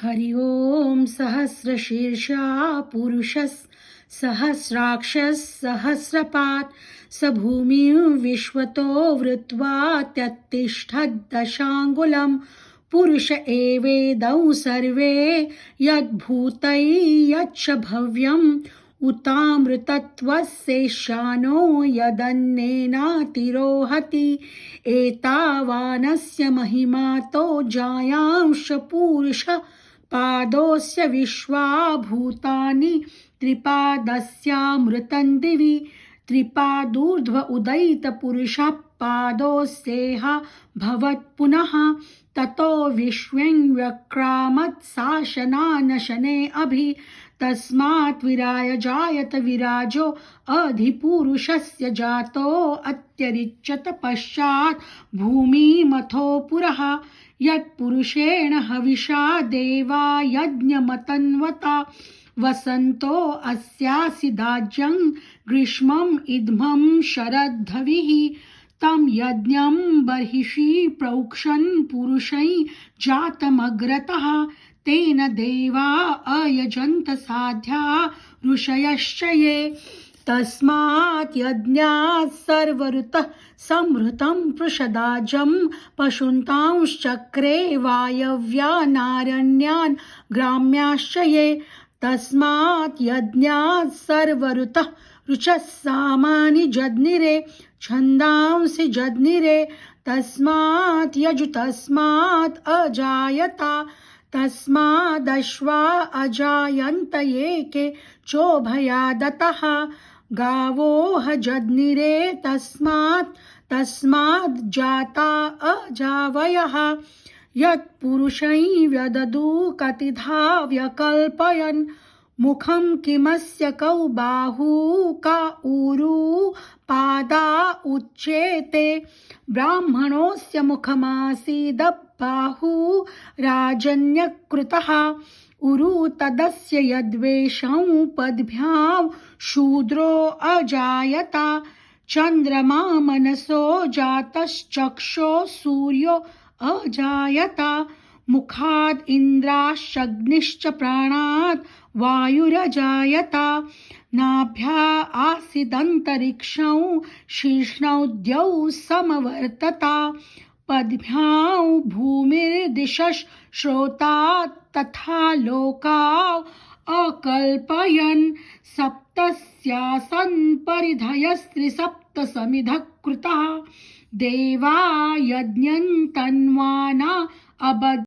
हरि ओम सहस्रशीर्षा पुरुषः सहस्राक्षः सहस्रपात् स भूमिं विश्वतो वृत्वा त्यत्तिष्ठद्दशाङ्गुलम् पुरुष एवेदं सर्वे यद्भूतै यच्च भव्यम् उतामृतत्वस्येशानो यदन्नेनातिरोहति एतावानस्य महिमातो जायांश पुरुष पादोस्य विश्वा भूतानि त्रिपादस्यामृतं दिवि त्रिपादूर्ध्व उदयित पुरुषः पादोस्येह भवत् पुनः ततो विश्वं व्यक्रामत् शासनानशने अभि तस्मात् विराय जायत विराजो अधिपुरुषस्य जातो अत्यरिच्यत पश्चात् भूमिमथो पुरः यत्पुरुषेण हविषा देवा यज्ञमतन्वता वसन्तो अस्यासि दाज्यं ग्रीष्मम् इद्मं शरद्धविः तं यज्ञं बर्हिषि प्रोक्षन् पुरुषै जातमग्रतः तेन देवा अयजन्त साध्या ऋषयश्च ये तस्मात् यज्ञात् सर्वऋतः संहृतं पृषदाजं पशुन्तांश्चक्रे वायव्यानारण्यान् ग्राम्याश्च ये तस्मात् यज्ञात् सर्वऋतः ऋचः सामानि जज्ञिरे छन्दांसि जज्ञिरे तस्मात् यजु तस्मात् अजायता तस्मादश्वा अजायन्त एके चोभयादतः गावोह जज्ञिरे तस्मात् जाता अजावयः यत्पुरुषै व्यददु कतिधा व्यकल्पयन् मुखं किमस्य कौ बाहू का ऊरू पादा उच्येते ब्राह्मणोऽस्य मुखमासीदबाहू राजन्यकृतः उरु तदस्य यद्वेषं पद्भ्यां शूद्रो अजायता चन्द्रमा मनसो जातश्चक्षो सूर्यो अजायता मुखाद् इन्द्राश्चग्निश्च प्राणाद् वायुरजायता नाभ्या आसीदन्तरिक्षं शीर्ष्णौ द्यौ समवर्तता पद्भ्यां भूमिर्दिशश्रोतात् तथा लोकाः अकल्पयन् सप्तस्यासन् परिधयस्त्रिसप्तसमिधः कृतः देवा यज्ञं तन्वाना अबध्य